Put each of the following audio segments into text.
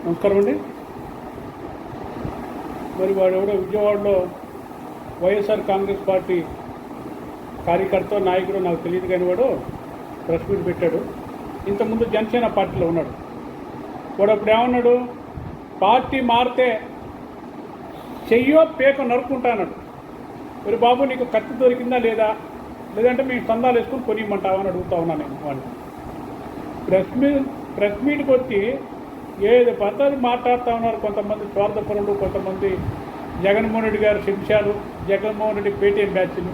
నమస్కారం అండి. మరి వాడు ఎవడో విజయవాడలో వైఎస్ఆర్ కాంగ్రెస్ పార్టీ కార్యకర్త నాయకుడు నాకు తెలియదు కానీ వాడు ప్రెస్ మీట్ పెట్టాడు. ఇంతకుముందు జనసేన పార్టీలో ఉన్నాడు. వాడు అప్పుడు ఏమన్నాడు, పార్టీ మారితే చెయ్యో పేక నరుక్కుంటా అన్నాడు. మరి బాబు నీకు కత్తి దొరికిందా లేదా, లేదంటే మేము సందాలు వేసుకుని కొనియమంటావా అని అడుగుతా ఉన్నాను నేను వాడిని. ప్రెస్ మీట్కి వచ్చి ఏది పద్ధతి మాట్లాడుతూ ఉన్నారు కొంతమంది స్వార్థపరులు, కొంతమంది జగన్మోహన్ రెడ్డి గారు శంశాలు, జగన్మోహన్ రెడ్డి పేటీఎం బ్యాచ్లు.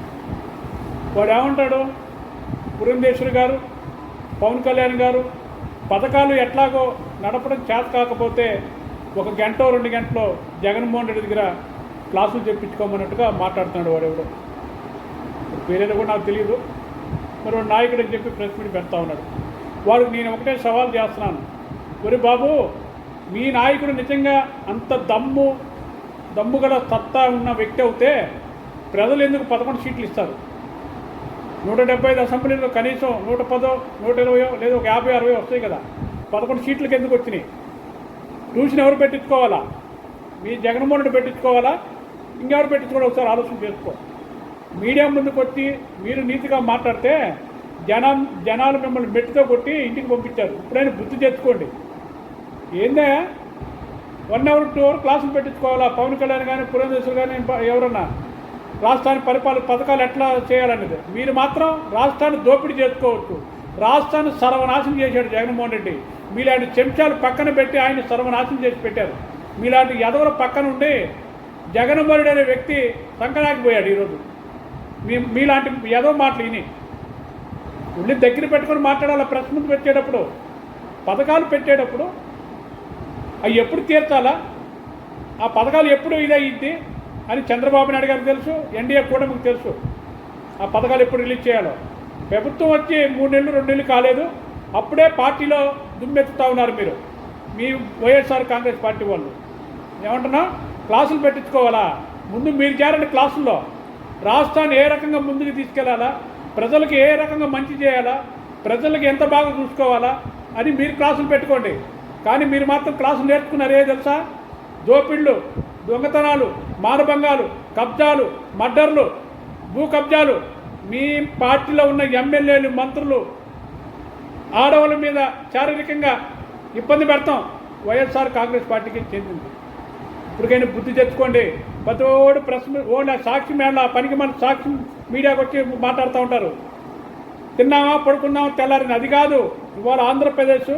వాడు ఏమంటాడు, పురంధేశ్వరి గారు, పవన్ కళ్యాణ్ గారు పథకాలు ఎట్లాగో నడపడం చేత కాకపోతే 1 గంట 2 గంటలో జగన్మోహన్ రెడ్డి దగ్గర క్లాసులు చెప్పించుకోమన్నట్టుగా మాట్లాడుతున్నాడు. వాడెవడో పేరేదో కూడా నాకు తెలియదు. మరి వాడు నాయకుడు అని చెప్పి ప్రెస్ మీట్ పెడతా ఉన్నాడు. వాడికి నేను ఒకటే సవాల్ చేస్తున్నాను, ఒరే బాబు మీ నాయకుడు నిజంగా అంత దమ్ముగల సత్తా ఉన్న వ్యక్తి అవుతే ప్రజలు ఎందుకు 11 సీట్లు ఇస్తారు? 175 అసెంబ్లీలో కనీసం 110, 120 లేదా 50, 60 వస్తాయి కదా. 11 సీట్లకి ఎందుకు వచ్చినాయి? ట్యూషన్ ఎవరు పెట్టించుకోవాలా? మీ జగన్మోహన్ రెడ్డి పెట్టించుకోవాలా? ఇంకెవరు పెట్టించుకోవాలి? ఒకసారి ఆలోచన చేసుకో. మీడియా ముందుకు వచ్చి మీరు నీతిగా మాట్లాడితే జనాలు మిమ్మల్ని మెట్టుతో కొట్టి ఇంటికి పంపించారు. ఇప్పుడైనా బుద్ధి తెచ్చుకోండి. ఏందా 1 అవర్ 2 అవర్ క్లాసులు పెట్టించుకోవాలా? పవన్ కళ్యాణ్ కానీ, పురంధేశ్వరి కానీ ఎవరన్నా రాష్ట్రాన్ని పథకాలు ఎట్లా చేయాలనేది. మీరు మాత్రం రాష్ట్రాన్ని దోపిడీ చేసుకోవచ్చు. రాష్ట్రాన్ని సర్వనాశనం చేశాడు జగన్మోహన్ రెడ్డి. మీలాంటి చెంచాలు పక్కన పెట్టి ఆయన సర్వనాశనం చేసి పెట్టారు. మీలాంటి ఎదవల పక్కన ఉండి జగన్మోహన్ రెడ్డి అనే వ్యక్తి సంకనాకిపోయాడు. ఈరోజు మీలాంటి ఎదవ మాటలు విని ఉండి దగ్గర పెట్టుకొని మాట్లాడాలి. ప్రెస్ ముందు పెట్టేటప్పుడు, పథకాలు పెట్టేటప్పుడు అవి ఎప్పుడు తీర్చాలా, ఆ పథకాలు ఎప్పుడు ఇదయ్యిద్ది అని చంద్రబాబు నాయుడు గారికి తెలుసు, ఎన్డీఏ కూటమికి తెలుసు. ఆ పథకాలు ఎప్పుడు రిలీజ్ చేయాలో. ప్రభుత్వం వచ్చి 3 నెలలు 2 నెలలు కాలేదు, అప్పుడే పార్టీలో దుమ్మెత్తుతూ ఉన్నారు మీరు. మీ వైఎస్ఆర్ కాంగ్రెస్ పార్టీ వాళ్ళు ఏమంటున్నా, క్లాసులు పెట్టించుకోవాలా? ముందు మీరు చేరండి క్లాసుల్లో. రాష్ట్రాన్ని ఏ రకంగా ముందుకు తీసుకెళ్లాలా, ప్రజలకు ఏ రకంగా మంచి చేయాలా, ప్రజలకు ఎంత బాగా చూసుకోవాలా అని మీరు క్లాసులు పెట్టుకోండి. కానీ మీరు మాత్రం క్లాసులు నేర్చుకున్నారు. ఏ తెలుసా? దోపిళ్ళు, దొంగతనాలు, మానభంగాలు, కబ్జాలు, మర్డర్లు, భూ కబ్జాలు. మీ పార్టీలో ఉన్న ఎమ్మెల్యేలు, మంత్రులు ఆడవాళ్ళ మీద శారీరకంగా ఇబ్బంది పెడతాం వైఎస్ఆర్ కాంగ్రెస్ పార్టీకి చెందింది. ఇప్పటికైనా బుద్ధి తెచ్చుకోండి. ప్రతివాడు ప్రెస్ ఓన్లీ సాక్షి మేళ పనికి మన సాక్షి మీడియాకి వచ్చి మాట్లాడుతూ ఉంటారు. తిన్నామా పడుకున్నామా తెల్లారింది. అది కాదు. ఇవాళ ఆంధ్రప్రదేశ్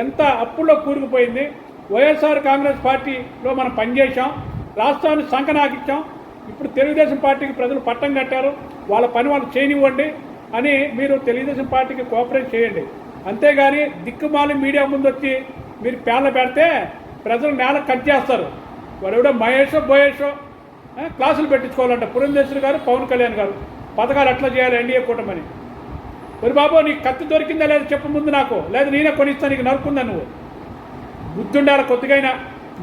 ఎంత అప్పుల్లో కూరుకుపోయింది. వైఎస్ఆర్ కాంగ్రెస్ పార్టీలో మనం పనిచేసాం, రాష్ట్రాన్ని సంకనాకిచ్చాం. ఇప్పుడు తెలుగుదేశం పార్టీకి ప్రజలు పట్టం కట్టారు. వాళ్ళ పని వాళ్ళు చేయనివ్వండి అని మీరు తెలుగుదేశం పార్టీకి కోఆపరేట్ చేయండి. అంతేగాని దిక్కుమాలి మీడియా ముందు వచ్చి మీరు పేర్ల పెడితే ప్రజలు నేల కట్ చేస్తారు. వాడు ఎవడో మహేషో బోయేషో క్లాసులు పెట్టించుకోవాలంట. పురంధేశ్వరి గారు, పవన్ కళ్యాణ్ గారు పథకాలు ఎట్లా చేయాలి ఎన్డీఏ కూటమని. మరి బాబు నీకు కత్తి దొరికిందా లేదా చెప్పు ముందు నాకు, లేదా నేనే కొనిస్తా నీకు నరుకుందా. నువ్వు బుద్ధి ఉండాలి. కొద్దిగైనా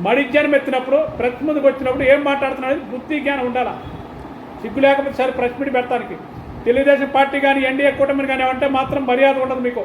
మడి జ్ఞానం ఎత్తినప్పుడు, ప్రెస్ ముందుకు వచ్చినప్పుడు ఏం మాట్లాడుతున్నాడు బుద్ధి జ్ఞానం ఉండాలా. సిగ్గు లేకపోతే సరే ప్రెస్ మీట్ పెడతానికి తెలుగుదేశం పార్టీ కానీ ఎన్డీఏ కూటమిని కానీ అంటే మాత్రం మర్యాద ఉండదు మీకు.